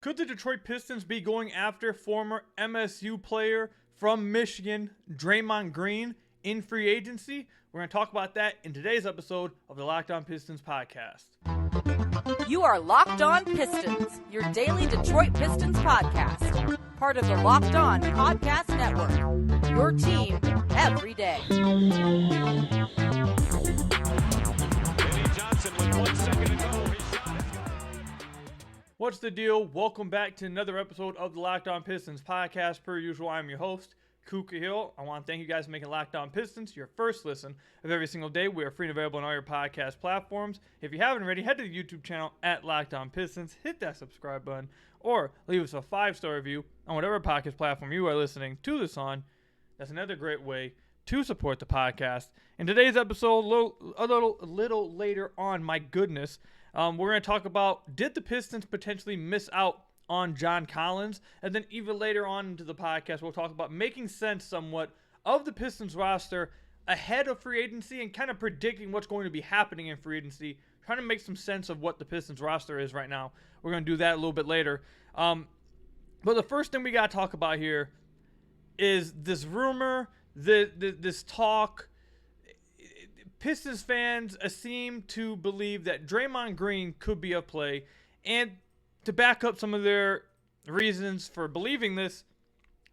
Could the Detroit Pistons be going after former MSU player from Michigan, Draymond Green, in free agency? We're going to talk about that in today's episode of the Locked On Pistons podcast. You are Locked On Pistons, your daily Detroit Pistons podcast. Part of the Locked On Podcast Network, your team every day. Johnson with 1 second to go. What's the deal? Welcome back to another episode of the Locked On Pistons podcast. Per usual, I'm your host, Kuka Hill. I want to thank you guys for making Locked On Pistons your first listen of every single day. We are free and available on all your podcast platforms. If you haven't already, head to the YouTube channel at Locked On Pistons, hit that subscribe button, or leave us a 5-star review on whatever podcast platform you are listening to this on. That's another great way to support the podcast. In today's episode, a little later on, my goodness, we're going to talk about, did the Pistons potentially miss out on John Collins? And then even later on into the podcast, we'll talk about making sense somewhat of the Pistons roster ahead of free agency and kind of predicting what's going to be happening in free agency, trying to make some sense of what the Pistons roster is right now. We're going to do that a little bit later. But the first thing we got to talk about here is this rumor, this talk. Pistons fans seem to believe that Draymond Green could be a play, and to back up some of their reasons for believing this,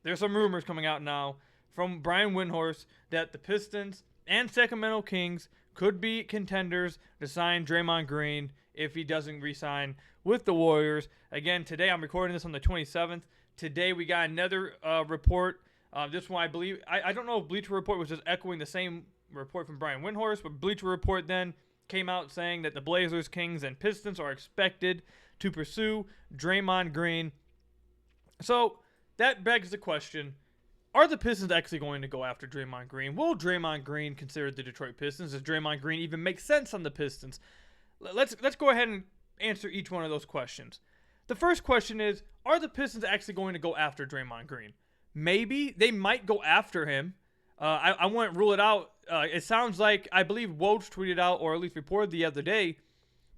there's some rumors coming out now from Brian Windhorst that the Pistons and Sacramento Kings could be contenders to sign Draymond Green if he doesn't re-sign with the Warriors. Again, today I'm recording this on the 27th. Today we got another report. This one I believe, I don't know if Bleacher Report was just echoing the same report from Brian Windhorst, but Bleacher Report then came out saying that the Blazers, Kings, and Pistons are expected to pursue Draymond Green. So that begs the question, are the Pistons actually going to go after Draymond Green? Will Draymond Green consider the Detroit Pistons? Does Draymond Green even make sense on the Pistons? Let's go ahead and answer each one of those questions. The first question is, are the Pistons actually going to go after Draymond Green? Maybe. They might go after him. I wouldn't rule it out. It sounds like, I believe Woj tweeted out, or at least reported the other day,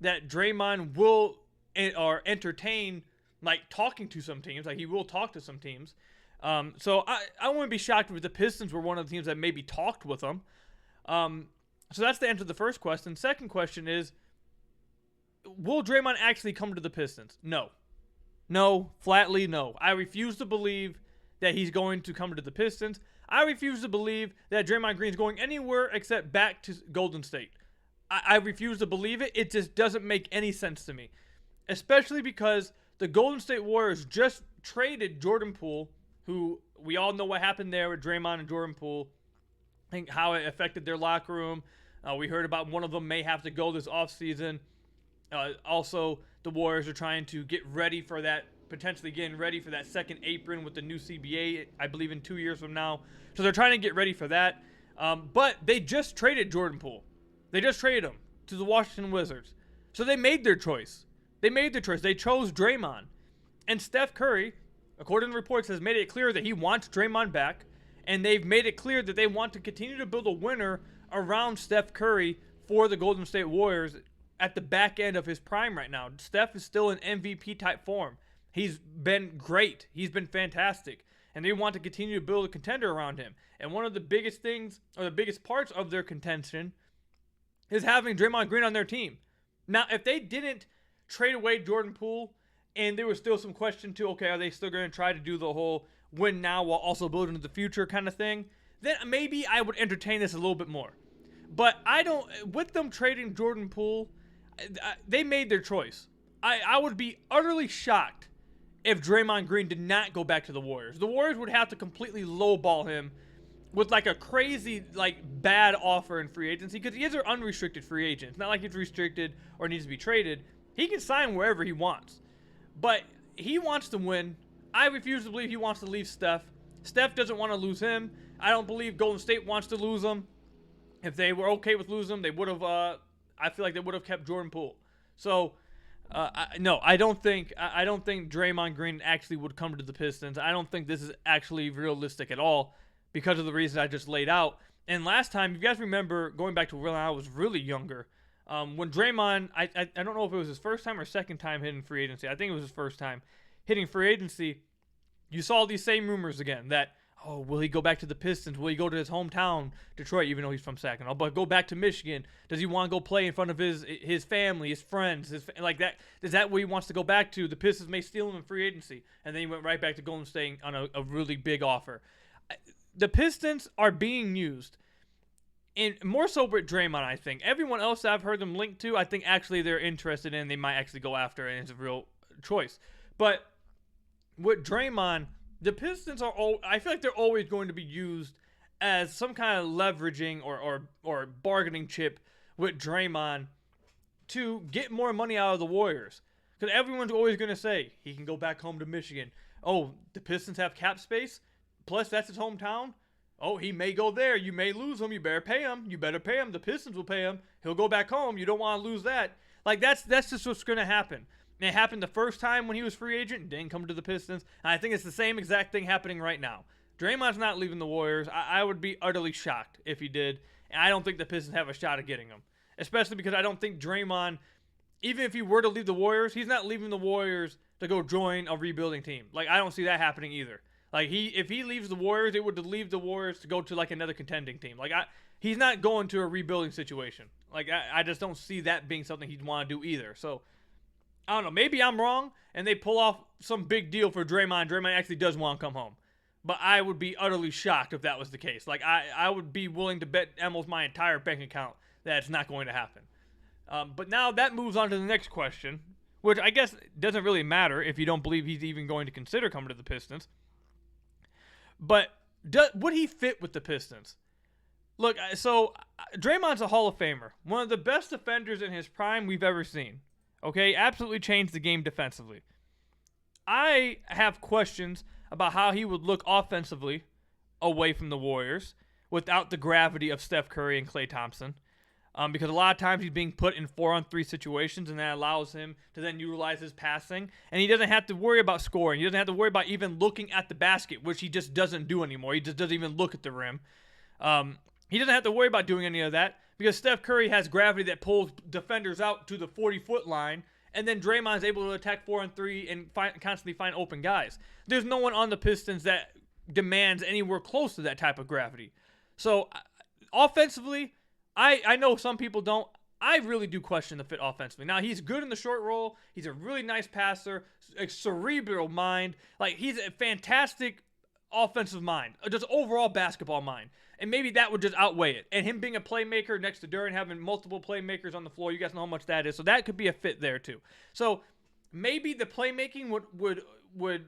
that Draymond will entertain, like, talking to some teams. Like, he will talk to some teams. So I wouldn't be shocked if the Pistons were one of the teams that maybe talked with them. So that's the answer to the first question. Second question is, will Draymond actually come to the Pistons? No. No, flatly no. I refuse to believe that he's going to come to the Pistons. I refuse to believe that Draymond Green is going anywhere except back to Golden State. I refuse to believe it. It just doesn't make any sense to me. Especially because the Golden State Warriors just traded Jordan Poole, who we all know what happened there with Draymond and Jordan Poole, and how it affected their locker room. We heard about one of them may have to go this offseason. Also, the Warriors are trying to get ready for that, potentially getting ready for that second apron with the new CBA, I believe in 2 years from now. So they're trying to get ready for that. But they just traded Jordan Poole. They just traded him to the Washington Wizards. So they made their choice. They chose Draymond. And Steph Curry, according to reports, has made it clear that he wants Draymond back. And they've made it clear that they want to continue to build a winner around Steph Curry for the Golden State Warriors at the back end of his prime right now. Steph is still in MVP-type form. He's been great. He's been fantastic. And they want to continue to build a contender around him. And one of the biggest things, or the biggest parts of their contention, is having Draymond Green on their team. Now, if they didn't trade away Jordan Poole, and there was still some question too, okay, are they still going to try to do the whole win now while also building to the future kind of thing, then maybe I would entertain this a little bit more. But with them trading Jordan Poole, they made their choice. I would be utterly shocked if Draymond Green did not go back to the Warriors. The Warriors would have to completely lowball him with like a crazy, like, bad offer in free agency, because he is an unrestricted free agent. It's not like he's restricted or needs to be traded. He can sign wherever he wants. But he wants to win. I refuse to believe he wants to leave Steph. Steph doesn't want to lose him. I don't believe Golden State wants to lose him. If they were okay with losing him, they would have, I feel like they would have kept Jordan Poole. So, no, I don't think Draymond Green actually would come to the Pistons. I don't think this is actually realistic at all because of the reasons I just laid out. And last time, if you guys remember, going back to when I was really younger, when Draymond, I don't know if it was his first time or second time hitting free agency. I think it was his first time. hitting free agency, you saw these same rumors again that, oh, will he go back to the Pistons? Will he go to his hometown, Detroit, even though he's from Saginaw? But go back to Michigan? Does he want to go play in front of his family, his friends, like that? Is that where he wants to go back to? The Pistons may steal him in free agency, and then he went right back to Golden State on a really big offer. The Pistons are being used, and more so with Draymond, I think. Everyone else I've heard them linked to, I think actually they're interested in, they might actually go after, and it's a real choice. But with Draymond, the Pistons I feel like they're always going to be used as some kind of leveraging or bargaining chip with Draymond to get more money out of the Warriors. Because everyone's always going to say, he can go back home to Michigan. Oh, the Pistons have cap space? Plus, that's his hometown? Oh, he may go there. You may lose him. You better pay him. You better pay him. The Pistons will pay him. He'll go back home. You don't want to lose that. Like, that's just what's going to happen. And it happened the first time when he was free agent and didn't come to the Pistons. And I think it's the same exact thing happening right now. Draymond's not leaving the Warriors. I would be utterly shocked if he did. And I don't think the Pistons have a shot at getting him. Especially because I don't think Draymond, even if he were to leave the Warriors, he's not leaving the Warriors to go join a rebuilding team. Like, I don't see that happening either. Like, if he leaves the Warriors, it would leave the Warriors to go to, like, another contending team. Like, he's not going to a rebuilding situation. Like, I just don't see that being something he'd want to do either. So, I don't know. Maybe I'm wrong, and they pull off some big deal for Draymond. Draymond actually does want to come home. But I would be utterly shocked if that was the case. Like, I would be willing to bet almost my entire bank account that it's not going to happen. But now that moves on to the next question, which I guess doesn't really matter if you don't believe he's even going to consider coming to the Pistons. But would he fit with the Pistons? Look, so Draymond's a Hall of Famer. One of the best defenders in his prime we've ever seen. Okay? Absolutely changed the game defensively. I have questions about how he would look offensively away from the Warriors without the gravity of Steph Curry and Klay Thompson. Because a lot of times he's being put in 4-on-3 situations, and that allows him to then utilize his passing. And he doesn't have to worry about scoring. He doesn't have to worry about even looking at the basket, which he just doesn't do anymore. He just doesn't even look at the rim. He doesn't have to worry about doing any of that because Steph Curry has gravity that pulls defenders out to the 40-foot line, and then Draymond's able to attack 4-on-3 and constantly find open guys. There's no one on the Pistons that demands anywhere close to that type of gravity. So, offensively, I know some people don't. I really do question the fit offensively. Now, he's good in the short roll. He's a really nice passer, a cerebral mind. Like, he's a fantastic offensive mind, just overall basketball mind. And maybe that would just outweigh it. And him being a playmaker next to Duran, having multiple playmakers on the floor, you guys know how much that is. So that could be a fit there, too. So maybe the playmaking would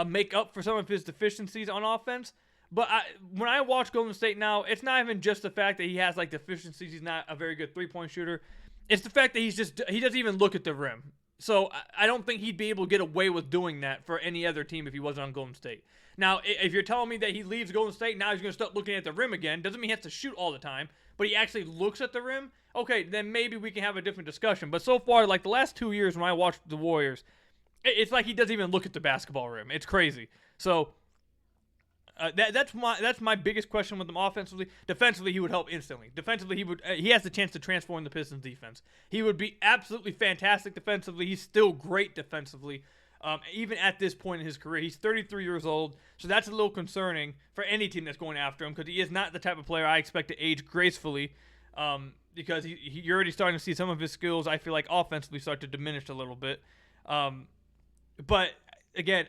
make up for some of his deficiencies on offense. But when I watch Golden State now, it's not even just the fact that he has like deficiencies. He's not a very good three-point shooter. It's the fact that he doesn't even look at the rim. So I don't think he'd be able to get away with doing that for any other team if he wasn't on Golden State. Now, if you're telling me that he leaves Golden State, now he's going to start looking at the rim again, doesn't mean he has to shoot all the time, but he actually looks at the rim, okay, then maybe we can have a different discussion. But so far, like the last 2 years when I watched the Warriors, it's like he doesn't even look at the basketball rim. It's crazy. So that's my biggest question with him offensively. Defensively, he would help instantly. Defensively, he has the chance to transform the Pistons defense. He would be absolutely fantastic defensively. He's still great defensively, even at this point in his career. He's 33 years old, so that's a little concerning for any team that's going after him because he is not the type of player I expect to age gracefully. Because you're already starting to see some of his skills, I feel like, offensively start to diminish a little bit. But again,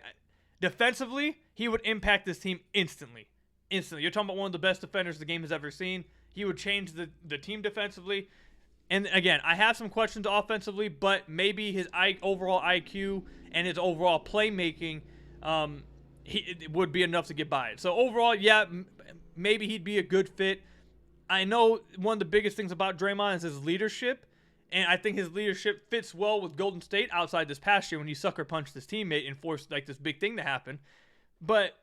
defensively, he would impact this team instantly. Instantly. You're talking about one of the best defenders the game has ever seen. He would change the team defensively. And again, I have some questions offensively, but maybe his overall IQ and his overall playmaking it would be enough to get by it. So overall, yeah, maybe he'd be a good fit. I know one of the biggest things about Draymond is his leadership. And I think his leadership fits well with Golden State outside this past year when he sucker punched his teammate and forced like this big thing to happen. But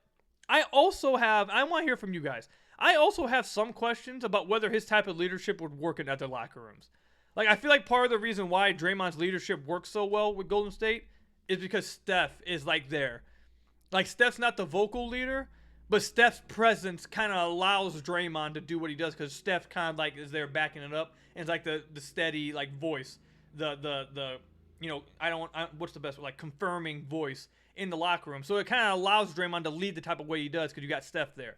I want to hear from you guys. I also have some questions about whether his type of leadership would work in other locker rooms. Like, I feel like part of the reason why Draymond's leadership works so well with Golden State is because Steph is like there. Like, Steph's not the vocal leader, but Steph's presence kind of allows Draymond to do what he does because Steph kind of like is there backing it up and it's like the steady like voice, the what's the best word? Like confirming voice in the locker room. So it kind of allows Draymond to lead the type of way he does because you got Steph there.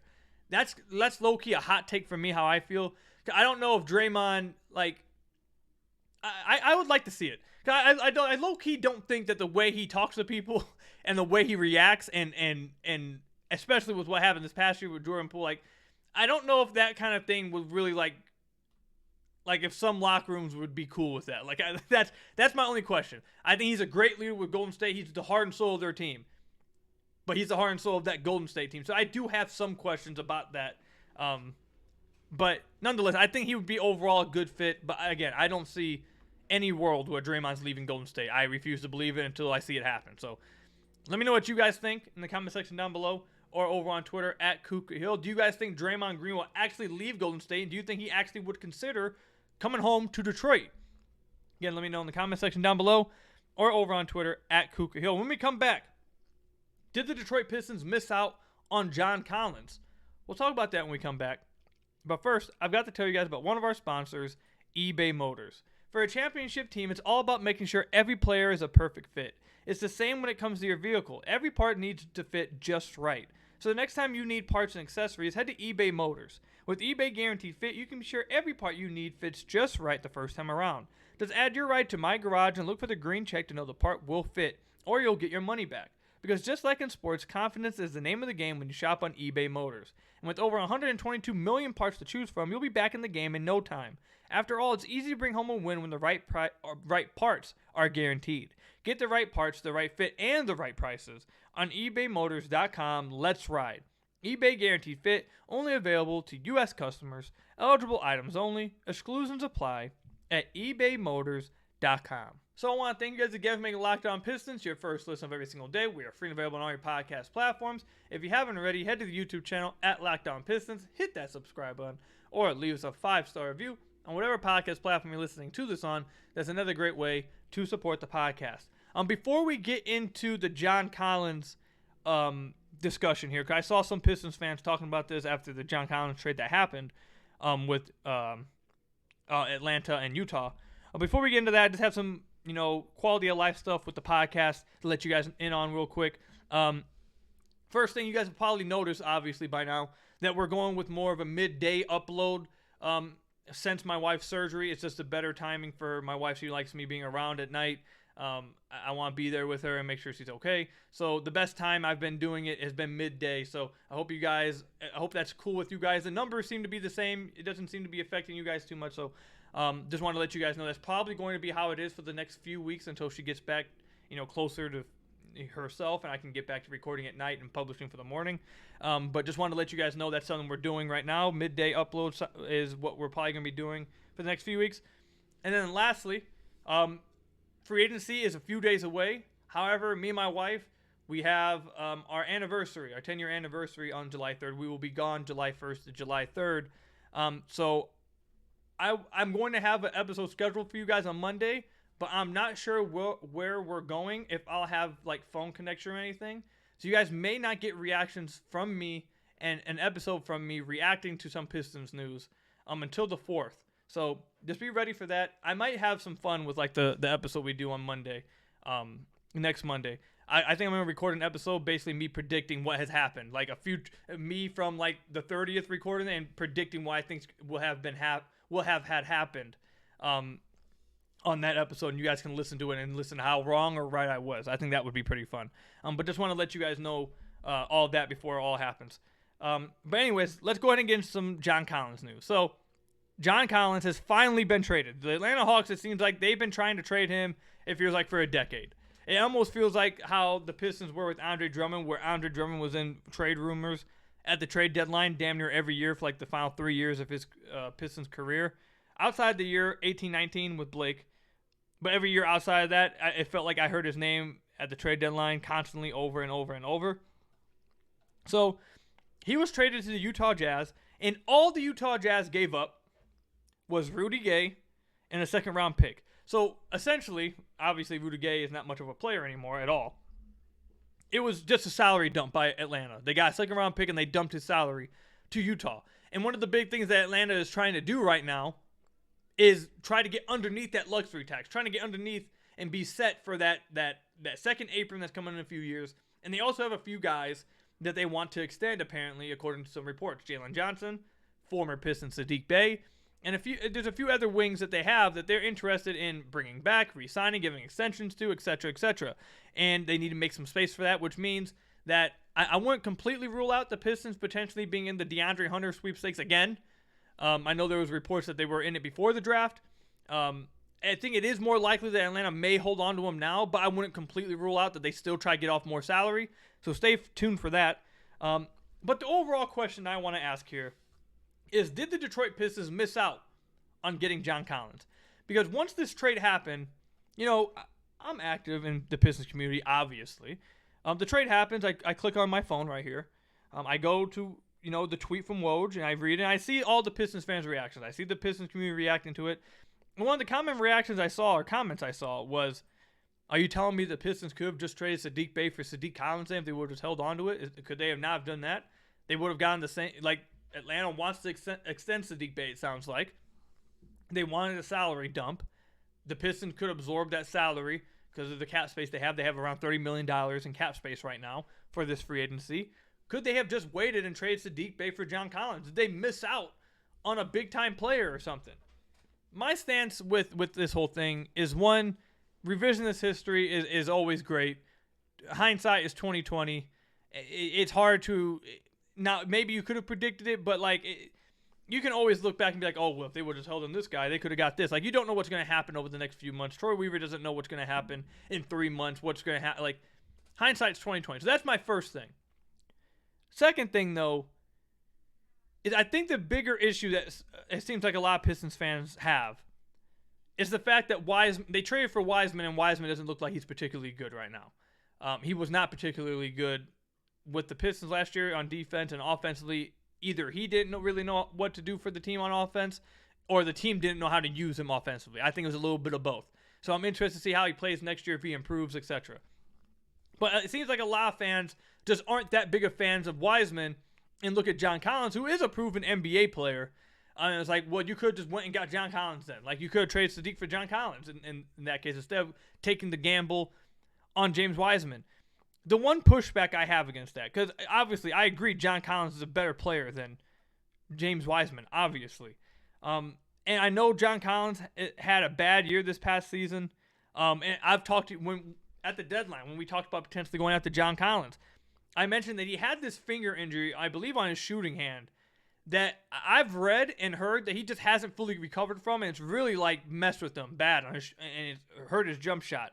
That's low-key a hot take for me, how I feel. I don't know if Draymond, like, I would like to see it. I low-key don't think that the way he talks to people and the way he reacts and especially with what happened this past year with Jordan Poole, like, I don't know if that kind of thing would really, like if some locker rooms would be cool with that. Like, that's my only question. I think he's a great leader with Golden State. He's the heart and soul of their team. But he's the heart and soul of that Golden State team. So I do have some questions about that. But nonetheless, I think he would be overall a good fit. But again, I don't see any world where Draymond's leaving Golden State. I refuse to believe it until I see it happen. So let me know what you guys think in the comment section down below or over on Twitter at KukaHill. Do you guys think Draymond Green will actually leave Golden State? And do you think he actually would consider coming home to Detroit? Again, let me know in the comment section down below or over on Twitter at KukaHill. When we come back, did the Detroit Pistons miss out on John Collins? We'll talk about that when we come back. But first, I've got to tell you guys about one of our sponsors, eBay Motors. For a championship team, it's all about making sure every player is a perfect fit. It's the same when it comes to your vehicle. Every part needs to fit just right. So the next time you need parts and accessories, head to eBay Motors. With eBay Guaranteed Fit, you can be sure every part you need fits just right the first time around. Just add your ride to My Garage and look for the green check to know the part will fit, or you'll get your money back. Because just like in sports, confidence is the name of the game when you shop on eBay Motors. And with over 122 million parts to choose from, you'll be back in the game in no time. After all, it's easy to bring home a win when the right parts are guaranteed. Get the right parts, the right fit, and the right prices on ebaymotors.com. Let's ride. eBay Guaranteed Fit, only available to U.S. customers. Eligible items only. Exclusions apply at ebaymotors.com. So I want to thank you guys again for making Locked On Pistons your first listen of every single day. We are free and available on all your podcast platforms. If you haven't already, head to the YouTube channel at Locked On Pistons, hit that subscribe button, or leave us a 5-star review on whatever podcast platform you're listening to this on. That's another great way to support the podcast. Before we get into the John Collins discussion here, because I saw some Pistons fans talking about this after the John Collins trade that happened with Atlanta and Utah. Before we get into that, I just have some quality of life stuff with the podcast to let you guys in on real quick. First thing, you guys have probably noticed, obviously, by now, that we're going with more of a midday upload since my wife's surgery. It's just a better timing for my wife. She likes me being around at night. I want to be there with her and make sure she's okay. So the best time I've been doing it has been midday. So I hope that's cool with you guys. The numbers seem to be the same. It doesn't seem to be affecting you guys too much. So just want to let you guys know that's probably going to be how it is for the next few weeks until she gets back, closer to herself and I can get back to recording at night and publishing for the morning. But just wanted to let you guys know that's something we're doing right now. Midday uploads is what we're probably going to be doing for the next few weeks. And then lastly, free agency is a few days away. However, me and my wife, we have our anniversary, our 10-year anniversary on July 3rd. We will be gone July 1st to July 3rd. So I'm going to have an episode scheduled for you guys on Monday, but I'm not sure where we're going, if I'll have like phone connection or anything. So you guys may not get reactions from me and an episode from me reacting to some Pistons news until the 4th. So just be ready for that. I might have some fun with like the episode we do on Monday, next Monday. I think I'm going to record an episode basically me predicting what has happened. Like me from like the 30th recording and predicting what I think will have had happened on that episode. And you guys can listen to it and listen to how wrong or right I was. I think that would be pretty fun. But just want to let you guys know all of that before it all happens. But anyways, let's go ahead and get into some John Collins news. So John Collins has finally been traded. The Atlanta Hawks, it seems like they've been trying to trade him, it feels like, for a decade. It almost feels like how the Pistons were with Andre Drummond, where Andre Drummond was in trade rumors at the trade deadline damn near every year for like the final 3 years of his Pistons career. Outside the year 18-19 with Blake, but every year outside of that, it felt like I heard his name at the trade deadline constantly over and over and over. So he was traded to the Utah Jazz, and all the Utah Jazz gave up was Rudy Gay and a second-round pick. So, essentially, obviously, Rudy Gay is not much of a player anymore at all. It was just a salary dump by Atlanta. They got a second-round pick, and they dumped his salary to Utah. And one of the big things that Atlanta is trying to do right now is try to get underneath that luxury tax, trying to get underneath and be set for that second apron that's coming in a few years. And they also have a few guys that they want to extend, apparently, according to some reports. Jalen Johnson, former Piston Sadiq Bey, and there's a few other wings that they have that they're interested in bringing back, re-signing, giving extensions to, etc., etc. And they need to make some space for that, which means that I wouldn't completely rule out the Pistons potentially being in the DeAndre Hunter sweepstakes again. I know there was reports that they were in it before the draft. I think it is more likely that Atlanta may hold on to him now, but I wouldn't completely rule out that they still try to get off more salary. So stay tuned for that. But the overall question I want to ask here is, did the Detroit Pistons miss out on getting John Collins? Because once this trade happened, I'm active in the Pistons community, obviously. The trade happens, I click on my phone right here. I go to, the tweet from Woj, and I read it, and I see all the Pistons fans' reactions. I see the Pistons community reacting to it. And one of the comments I saw was, are you telling me the Pistons could have just traded Sadiq Bey for Sadiq Collins if they would have just held on to it? Could they have not have done that? They would have gotten the same, Atlanta wants to extend Sadiq Bey, it sounds like. They wanted a salary dump. The Pistons could absorb that salary because of the cap space they have. They have around $30 million in cap space right now for this free agency. Could they have just waited and traded Sadiq Bey for John Collins? Did they miss out on a big-time player or something? My stance with this whole thing is, one, revisionist history is always great. Hindsight is 20/20. It's hard to... Now, maybe you could have predicted it, but you can always look back and be like, oh, well, if they would have just held on this guy, they could have got this. You don't know what's going to happen over the next few months. Troy Weaver doesn't know what's going to happen in 3 months, what's going to happen. Hindsight's 20/20. So that's my first thing. Second thing, though, is I think the bigger issue that it seems like a lot of Pistons fans have is the fact that they traded for Wiseman, and Wiseman doesn't look like he's particularly good right now. He was not particularly good with the Pistons last year on defense and offensively. Either he didn't really know what to do for the team on offense, or the team didn't know how to use him offensively. I think it was a little bit of both. So I'm interested to see how he plays next year, if he improves, etc. But it seems like a lot of fans just aren't that big of fans of Wiseman and look at John Collins, who is a proven NBA player. And it's like, well, you could have just went and got John Collins then. You could have traded Sadiq for John Collins in that case, instead of taking the gamble on James Wiseman. The one pushback I have against that, because obviously I agree John Collins is a better player than James Wiseman, obviously. And I know John Collins had a bad year this past season. And I've talked to at the deadline, when we talked about potentially going after John Collins, I mentioned that he had this finger injury, I believe on his shooting hand, that I've read and heard that he just hasn't fully recovered from, and it's really messed with him bad and it hurt his jump shot.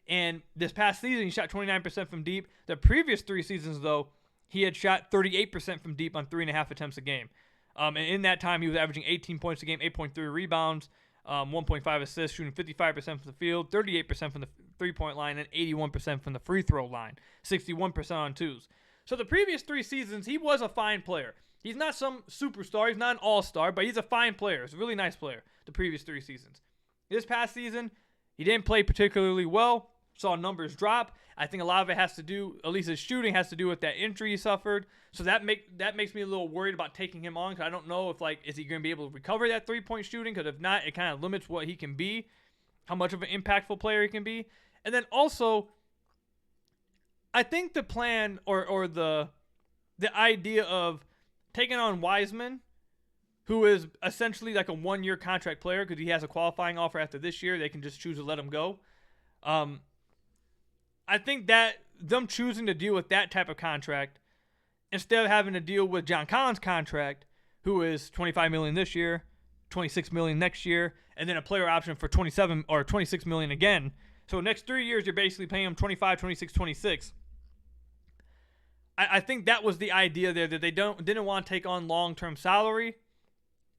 And this past season, he shot 29% from deep. The previous 3 seasons, though, he had shot 38% from deep on 3.5 attempts a game. And in that time, he was averaging 18 points a game, 8.3 rebounds, 1.5 assists, shooting 55% from the field, 38% from the three-point line, and 81% from the free throw line, 61% on twos. So the previous 3 seasons, he was a fine player. He's not some superstar. He's not an all-star, but he's a fine player. He's a really nice player the previous 3 seasons. This past season, he didn't play particularly well. Saw numbers drop. I think a lot of it has to do, at least his shooting has to do with that injury he suffered. So that makes me a little worried about taking him on, because I don't know if is he going to be able to recover that 3-point shooting? Because if not, it kind of limits what he can be, how much of an impactful player he can be. And then also, I think the plan or the idea of taking on Wiseman, who is essentially a 1-year contract player because he has a qualifying offer after this year, they can just choose to let him go. I think that them choosing to deal with that type of contract instead of having to deal with John Collins' contract, who is $25 million this year, $26 million next year, and then a player option for $27 or $26 million again. So next 3 years, you're basically paying him $25, $26, $26. I think that was the idea there, that they didn't want to take on long-term salary,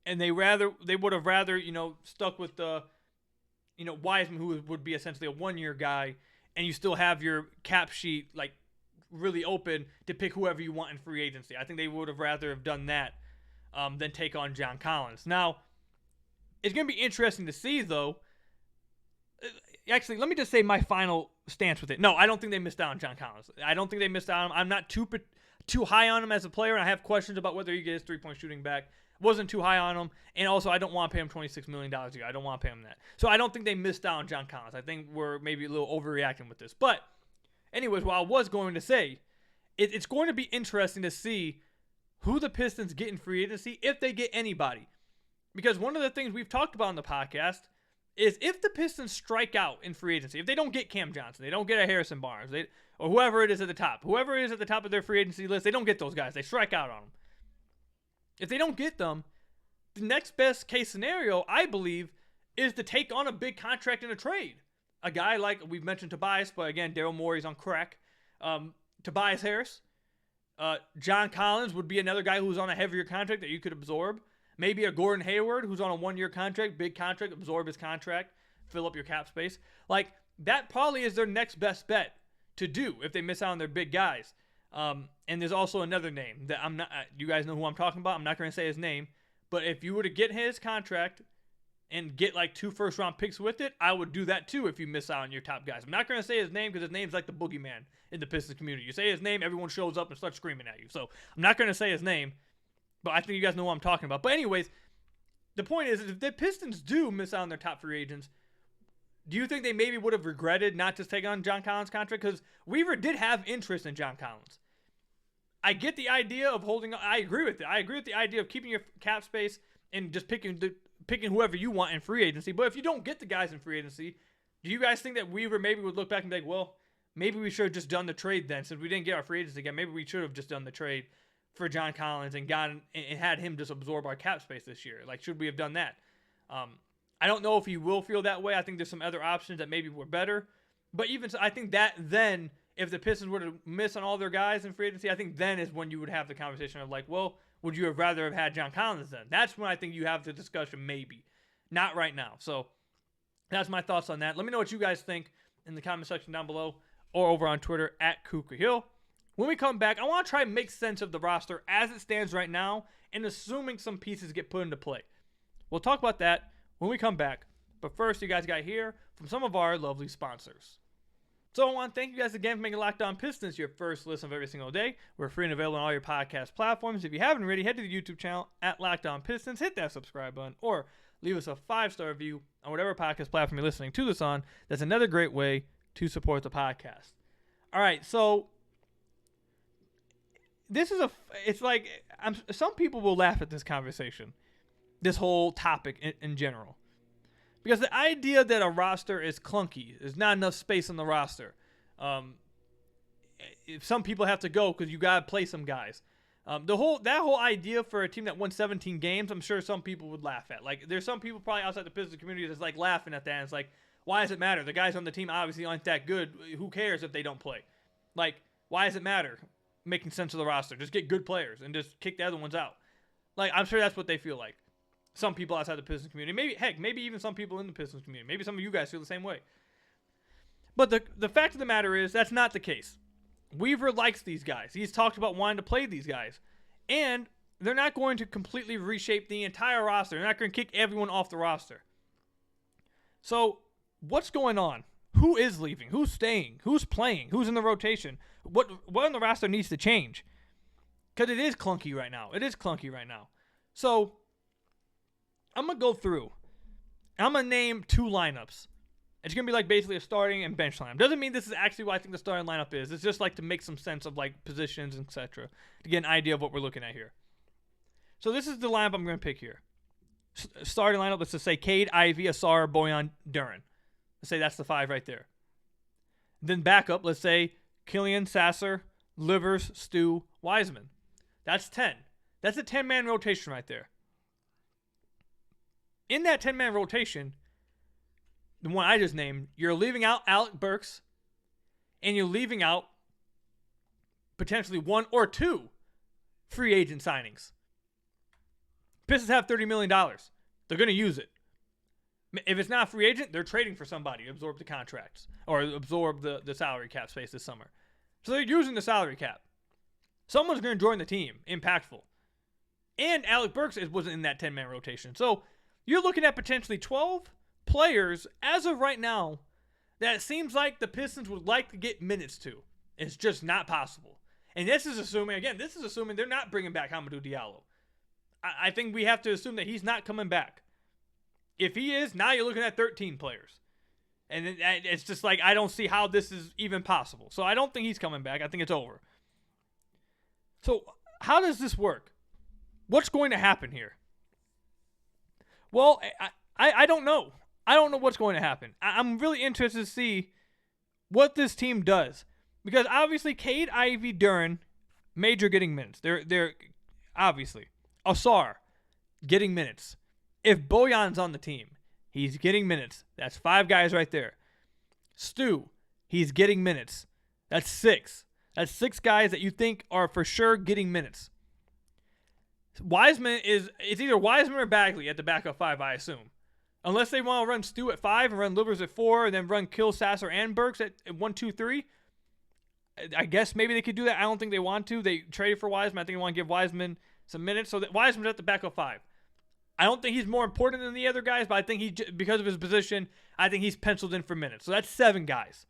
and they would have rather stuck with the Wiseman, who would be essentially a 1-year guy, and you still have your cap sheet really open to pick whoever you want in free agency. I think they would have rather have done that than take on John Collins. Now, it's going to be interesting to see, though. Actually, let me just say my final stance with it. No, I don't think they missed out on John Collins. I don't think they missed out on him. I'm not too high on him as a player, and I have questions about whether he gets his 3-point shooting back. wasn't too high on him. And also, I don't want to pay him $26 million a year. I don't want to pay him that. So I don't think they missed out on John Collins. I think we're maybe a little overreacting with this. But anyways, what I was going to say, it's going to be interesting to see who the Pistons get in free agency, if they get anybody. Because one of the things we've talked about on the podcast is if the Pistons strike out in free agency, if they don't get Cam Johnson, they don't get a Harrison Barnes, or whoever it is at the top. Whoever it is at the top of their free agency list, they don't get those guys. They strike out on them. If they don't get them, the next best case scenario, I believe, is to take on a big contract in a trade. A guy like, we've mentioned Tobias, but again, Daryl Morey's on crack. Tobias Harris. John Collins would be another guy who's on a heavier contract that you could absorb. Maybe a Gordon Hayward who's on a 1-year contract, big contract, absorb his contract, fill up your cap space. Like, that probably is their next best bet to do if they miss out on their big guys. And there's also another name that I'm not, you guys know who I'm talking about. I'm not going to say his name, but if you were to get his contract and get like 2 first-round picks with it, I would do that too if you miss out on your top guys. I'm not going to say his name because his name's like the boogeyman in the Pistons community. You say his name, everyone shows up and starts screaming at you. So I'm not going to say his name, but I think you guys know what I'm talking about. But anyways, the point is, if the Pistons do miss out on their top free agents, do you think they maybe would have regretted not just taking on John Collins' contract? Because Weaver did have interest in John Collins. I get the idea of holding. I agree with it. I agree with the idea of keeping your cap space and just picking whoever you want in free agency. But if you don't get the guys in free agency, do you guys think that Weaver maybe would look back and be like, well, maybe we should have just done the trade then, since we didn't get our free agents again? Maybe we should have just done the trade for John Collins and had him just absorb our cap space this year. Like, should we have done that? I don't know if he will feel that way. I think there's some other options that maybe were better. But even so, I think that then, if the Pistons were to miss on all their guys in free agency, I think then is when you would have the conversation of like, well, would you have rather have had John Collins then? That's when I think you have the discussion, maybe. Not right now. So that's my thoughts on that. Let me know what you guys think in the comment section down below or over on Twitter at Kuka Hill. When we come back, I want to try and make sense of the roster as it stands right now and assuming some pieces get put into play. We'll talk about that when we come back. But first, you guys got to hear from some of our lovely sponsors. So I want to thank you guys again for making Locked On Pistons your first listen of every single day. We're free and available on all your podcast platforms. If you haven't already, head to the YouTube channel at Locked On Pistons, hit that subscribe button, or leave us a 5-star review on whatever podcast platform you're listening to this on. That's another great way to support the podcast. All right, so some people will laugh at this conversation, this whole topic in general. Because the idea that a roster is clunky, there's not enough space on the roster. Some people have to go because you got to play some guys. That whole idea for a team that won 17 games, I'm sure some people would laugh at. Like, there's some people probably outside the Pistons community that's like laughing at that. And it's like, why does it matter? The guys on the team obviously aren't that good. Who cares if they don't play? Like, why does it matter? Making sense of the roster. Just get good players and just kick the other ones out. Like, I'm sure that's what they feel like. Some people outside the Pistons community. Maybe even some people in the Pistons community. Maybe some of you guys feel the same way. But the fact of the matter is, that's not the case. Weaver likes these guys. He's talked about wanting to play these guys. And they're not going to completely reshape the entire roster. They're not going to kick everyone off the roster. So, what's going on? Who is leaving? Who's staying? Who's playing? Who's in the rotation? What on the roster needs to change? Because it is clunky right now. So, I'm going to go through. I'm going to name 2 lineups. It's going to be like basically a starting and bench lineup. Doesn't mean this is actually what I think the starting lineup is. It's just like to make some sense of like positions, etc. To get an idea of what we're looking at here. So this is the lineup I'm going to pick here. Starting lineup, let's just say Cade, Ivy, Asar, Bojan, Duren. Let's say that's the 5 right there. Then backup, let's say Killian, Sasser, Livers, Stu, Wiseman. That's 10. That's a 10-man rotation right there. In that 10-man rotation, the one I just named, you're leaving out Alec Burks, and you're leaving out potentially 1 or 2 free agent signings. Pistons have $30 million. They're going to use it. If it's not a free agent, they're trading for somebody to absorb the contracts or absorb the salary cap space this summer. So they're using the salary cap. Someone's going to join the team, impactful. And Alec Burks wasn't in that 10-man rotation. So you're looking at potentially 12 players as of right now that it seems like the Pistons would like to get minutes to. It's just not possible. And this is assuming they're not bringing back Hamidou Diallo. I think we have to assume that he's not coming back. If he is, now you're looking at 13 players. And it's just like, I don't see how this is even possible. So I don't think he's coming back. I think it's over. So how does this work? What's going to happen here? Well, I don't know. I don't know what's going to happen. I'm really interested to see what this team does. Because obviously, Cade, Ivy, Duren, Major getting minutes. They're obviously. Ausar getting minutes. If Bojan's on the team, he's getting minutes. That's 5 guys right there. Stu, he's getting minutes. That's 6. That's 6 guys that you think are for sure getting minutes. Wiseman it's either Wiseman or Bagley at the backup 5, I assume. Unless they want to run Stu at 5 and run Livers at 4 and then run Kill, Sasser, and Burks at 1, 2, 3. I guess maybe they could do that. I don't think they want to. They traded for Wiseman. I think they want to give Wiseman some minutes. So that Wiseman's at the backup 5. I don't think he's more important than the other guys, but I think because of his position, I think he's penciled in for minutes. So that's 7 guys.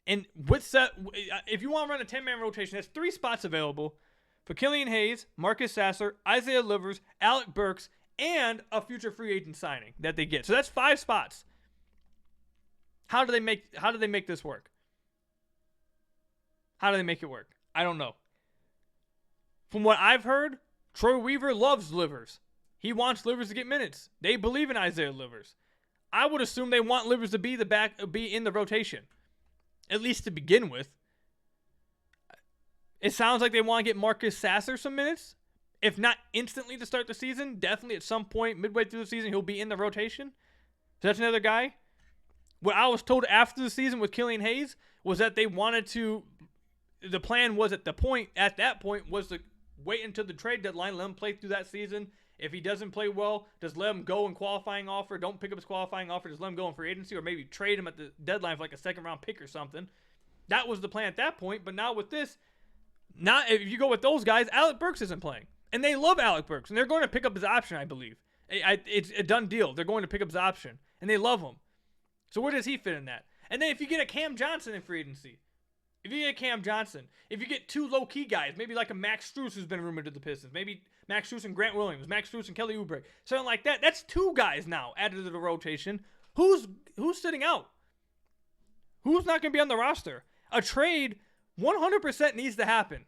And if you want to run a 10-man rotation, that's 3 spots available for Killian Hayes, Marcus Sasser, Isaiah Livers, Alec Burks, and a future free agent signing that they get. So that's 5 spots. How do they make this work? How do they make it work? I don't know. From what I've heard, Troy Weaver loves Livers. He wants Livers to get minutes. They believe in Isaiah Livers. I would assume they want Livers to be in the rotation, at least to begin with. It sounds like they want to get Marcus Sasser some minutes. If not instantly to start the season, definitely at some point midway through the season he'll be in the rotation. So that's another guy. What I was told after the season with Killian Hayes was that they wanted to. The plan was at that point was to wait until the trade deadline, let him play through that season. If he doesn't play well, just let him go in qualifying offer. Don't pick up his qualifying offer. Just let him go in free agency, or maybe trade him at the deadline for like a 2nd-round pick or something. That was the plan at that point. But now with this, if you go with those guys, Alec Burks isn't playing. And they love Alec Burks. And they're going to pick up his option, I believe. It's a done deal. They're going to pick up his option. And they love him. So where does he fit in that? And then if you get a Cam Johnson in free agency, if you get 2 low-key guys, maybe like a Max Strus who's been rumored to the Pistons, maybe Max Strus and Grant Williams, Max Strus and Kelly Oubre, something like that. That's 2 guys now added to the rotation. Who's sitting out? Who's not going to be on the roster? A trade 100% needs to happen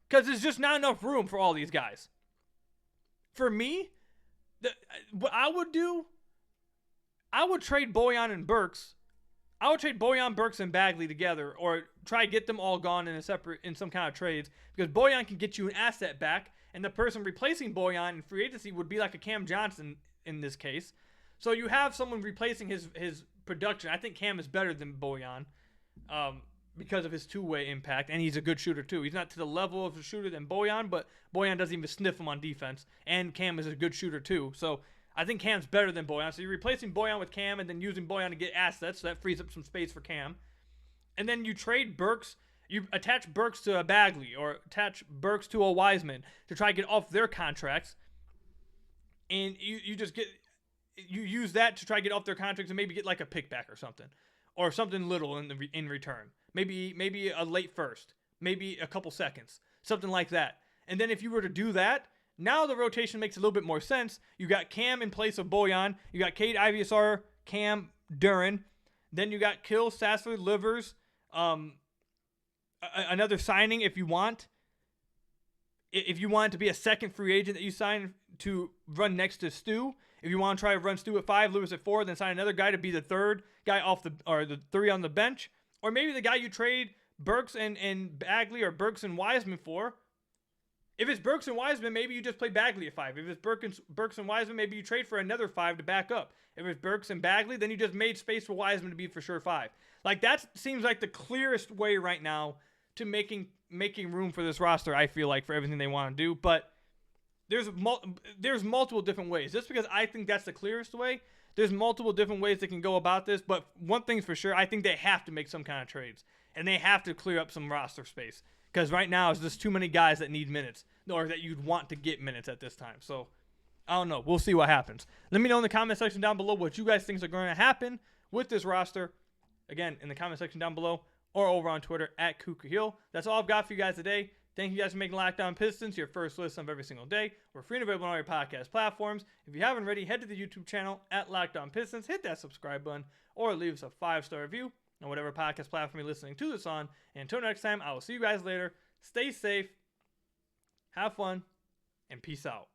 because there's just not enough room for all these guys. For me, what I would do, I would trade Bojan and Burks. I would trade Bojan, Burks, and Bagley together, or try to get them all gone in some kind of trades, because Bojan can get you an asset back, and the person replacing Bojan in free agency would be like a Cam Johnson in this case. So you have someone replacing his production. I think Cam is better than Bojan because of his two-way impact, and he's a good shooter too. He's not to the level of a shooter than Bojan, but Bojan doesn't even sniff him on defense, and Cam is a good shooter too. So I think Cam's better than Bojan. So you're replacing Bojan with Cam and then using Bojan to get assets. So that frees up some space for Cam. And then you trade Burks. You attach Burks to a Bagley or attach Burks to a Wiseman to try to get off their contracts. And you use that to try to get off their contracts and maybe get like a pick back or something. Or something little in return. Maybe a late first. Maybe a couple seconds. Something like that. And then if you were to do that, now the rotation makes a little bit more sense. You got Cam in place of Bojan. You got Cade, Ivy, Ausar, Cam, Duren. Then you got Kill, Sasser, Livers. Another signing if you want. If you want it to be a second free agent that you sign to run next to Stu. If you want to try to run Stu at 5, Livers at 4, then sign another guy to be the third guy or the 3 on the bench. Or maybe the guy you trade Burks and Bagley or Burks and Wiseman for. If it's Burks and Wiseman, maybe you just play Bagley at 5. If it's Burks and Wiseman, maybe you trade for another 5 to back up. If it's Burks and Bagley, then you just made space for Wiseman to be for sure 5. Like, that seems like the clearest way right now to making room for this roster, I feel like, for everything they want to do. But there's multiple different ways. Just because I think that's the clearest way, there's multiple different ways they can go about this. But one thing's for sure, I think they have to make some kind of trades. And they have to clear up some roster space. Because right now, it's just too many guys that need minutes, or that you'd want to get minutes at this time. So, I don't know. We'll see what happens. Let me know in the comment section down below what you guys think are going to happen with this roster. Again, in the comment section down below, or over on Twitter @KukaHill. That's all I've got for you guys today. Thank you guys for making Locked On Pistons your first listen of every single day. We're free and available on all your podcast platforms. If you haven't already, head to the YouTube channel at Locked On Pistons, hit that subscribe button, or leave us a 5-star review on whatever podcast platform you're listening to this on. And until next time, I will see you guys later. Stay safe, have fun, and peace out.